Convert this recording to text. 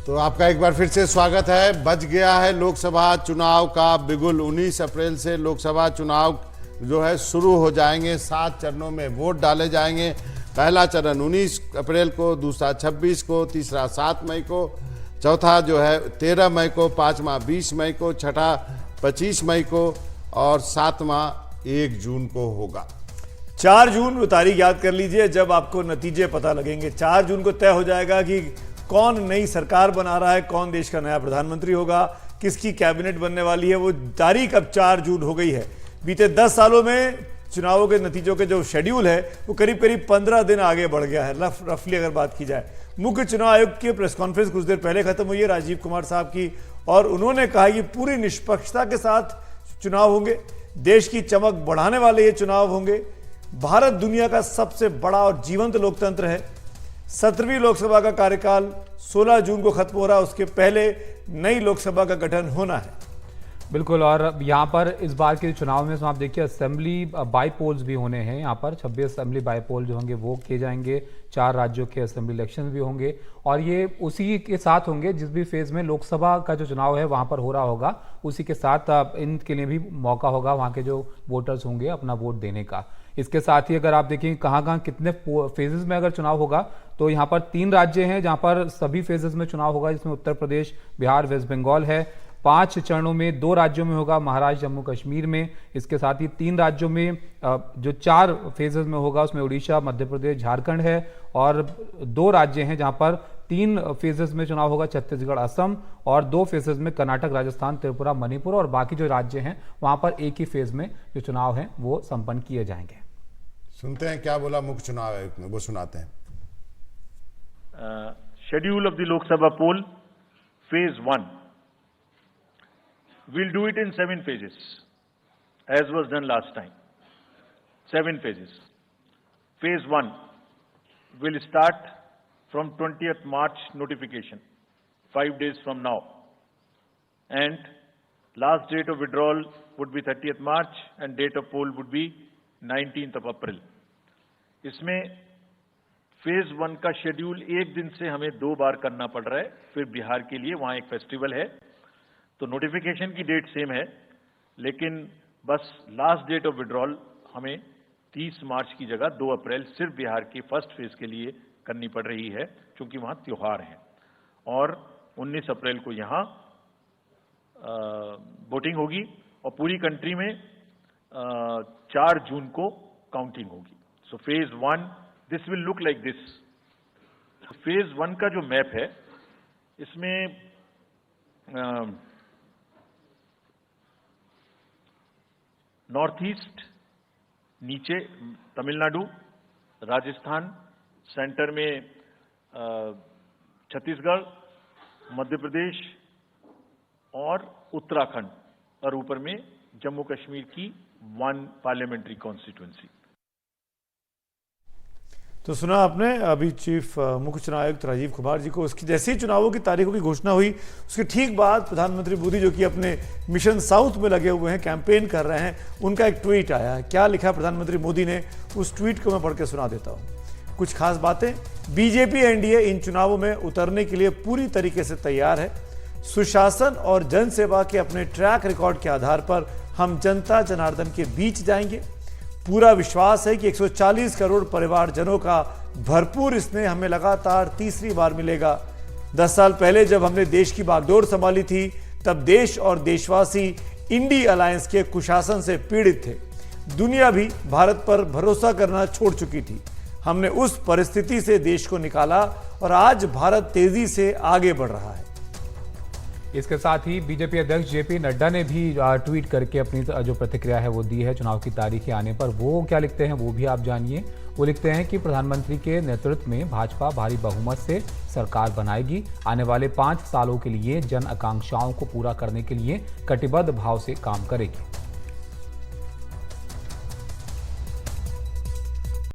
तो आपका एक बार फिर से स्वागत है। बज गया है लोकसभा चुनाव का बिगुल। 19 अप्रैल से लोकसभा चुनाव जो है शुरू हो जाएंगे। 7 चरणों में वोट डाले जाएंगे। पहला चरण 19 अप्रैल को, दूसरा 26 को, तीसरा 7 मई को, चौथा जो है 13 मई को, पांचवा 20 मई को, छठा 25 मई को और सातवां 1 जून को होगा। 4 जून वो तारीख याद कर लीजिए जब आपको नतीजे पता लगेंगे। 4 जून को तय हो जाएगा कि कौन नई सरकार बना रहा है, कौन देश का नया प्रधानमंत्री होगा, किसकी कैबिनेट बनने वाली है। वो तारीख अब 4 जून हो गई है। बीते 10 सालों में चुनावों के नतीजों के जो शेड्यूल है वो करीब करीब 15 दिन आगे बढ़ गया है। रफली अगर बात की जाए, मुख्य चुनाव आयुक्त की प्रेस कॉन्फ्रेंस कुछ देर पहले खत्म हुई है राजीव कुमार साहब की, और उन्होंने कहा कि पूरी निष्पक्षता के साथ चुनाव होंगे, देश की चमक बढ़ाने वाले ये चुनाव होंगे। भारत दुनिया का सबसे बड़ा और जीवंत लोकतंत्र है। 17वीं लोकसभा का कार्यकाल 16 जून को खत्म हो रहा है, उसके पहले नई लोकसभा का गठन होना है। बिल्कुल, और यहाँ पर इस बार के चुनाव में आप देखिए असेंबली बाई पोल्स भी होने हैं। यहाँ पर 26 असेंबली बाई पोल जो होंगे वो किए जाएंगे। 4 राज्यों के असेंबली इलेक्शन भी होंगे और ये उसी के साथ होंगे जिस भी फेज में लोकसभा का जो चुनाव है वहाँ पर हो रहा होगा, उसी के साथ इनके लिए भी मौका होगा वहाँ के जो वोटर्स होंगे अपना वोट देने का। इसके साथ ही अगर आप देखें कहाँ कितने फेजेस में अगर चुनाव होगा, तो यहाँ पर 3 राज्य हैं जहाँ पर सभी फेजेस में चुनाव होगा, जिसमें उत्तर प्रदेश, बिहार, वेस्ट बंगाल है। 5 चरणों में 2 राज्यों में होगा, महाराष्ट्र, जम्मू कश्मीर में। इसके साथ ही 3 राज्यों में जो 4 फेजेस में होगा उसमें उड़ीसा, मध्य प्रदेश, झारखंड है, और 2 राज्य हैं जहां पर 3 फेजेस में चुनाव होगा, छत्तीसगढ़, असम, और 2 फेजेस में कर्नाटक, राजस्थान, त्रिपुरा, मणिपुर, और बाकी जो राज्य हैं वहां पर एक ही फेज में जो चुनाव है वो संपन्न किए जाएंगे। सुनते हैं क्या बोला मुख्य चुनाव आयुक्त ने, वो सुनाते हैं। Schedule of the Lok Sabha poll phase 1, we'll do it in 7 phases as was done last time. 7 phases. Phase 1 will start from 20th March notification, 5 days from now, and last date of withdrawal would be 30th March and date of poll would be 19th of April. इसमें phase 1 का schedule एक दिन से हमें 2 बार करना पड़ रहा है। फिर बिहार के लिए वहां एक फेस्टिवल है, तो नोटिफिकेशन की डेट सेम है, लेकिन बस लास्ट डेट ऑफ विड्रॉल हमें 30 मार्च की जगह 2 अप्रैल सिर्फ बिहार की फर्स्ट फेज के लिए करनी पड़ रही है, क्योंकि वहां त्योहार है। और 19 अप्रैल को यहां वोटिंग होगी और पूरी कंट्री में 4 जून को काउंटिंग होगी। So phase 1 this will look like this. Phase 1 का जो मैप है इसमें नॉर्थ ईस्ट नीचे तमिलनाडु, राजस्थान, सेंटर में छत्तीसगढ़, मध्य प्रदेश और उत्तराखंड, और ऊपर में जम्मू कश्मीर की 1 पार्लियामेंट्री कॉन्स्टिट्यूएंसी। तो सुना आपने अभी चीफ मुख्य चुनाव आयुक्त राजीव कुमार जी को। उसकी जैसे ही चुनावों की तारीखों की घोषणा हुई उसके ठीक बाद प्रधानमंत्री मोदी, जो कि अपने मिशन साउथ में लगे हुए हैं, कैंपेन कर रहे हैं, उनका एक ट्वीट आया है। क्या लिखा प्रधानमंत्री मोदी ने, उस ट्वीट को मैं पढ़ के सुना देता हूं। कुछ खास बातें। बीजेपी एनडीए इन चुनावों में उतरने के लिए पूरी तरीके से तैयार है। सुशासन और जनसेवा के अपने ट्रैक रिकॉर्ड के आधार पर हम जनता जनार्दन के बीच जाएंगे। पूरा विश्वास है कि 140 करोड़ परिवारजनों का भरपूर स्नेह हमें लगातार तीसरी बार मिलेगा। 10 साल पहले जब हमने देश की बागडोर संभाली थी, तब देश और देशवासी इंडी अलायंस के कुशासन से पीड़ित थे। दुनिया भी भारत पर भरोसा करना छोड़ चुकी थी। हमने उस परिस्थिति से देश को निकाला और आज भारत तेजी से आगे बढ़ रहा है। इसके साथ ही बीजेपी अध्यक्ष जेपी नड्डा ने भी ट्वीट करके अपनी जो प्रतिक्रिया है वो दी है चुनाव की तारीखें आने पर। वो क्या लिखते हैं वो भी आप जानिए। वो लिखते हैं कि प्रधानमंत्री के नेतृत्व में भाजपा भारी बहुमत से सरकार बनाएगी। आने वाले 5 सालों के लिए जन आकांक्षाओं को पूरा करने के लिए कटिबद्ध भाव से काम करेगी।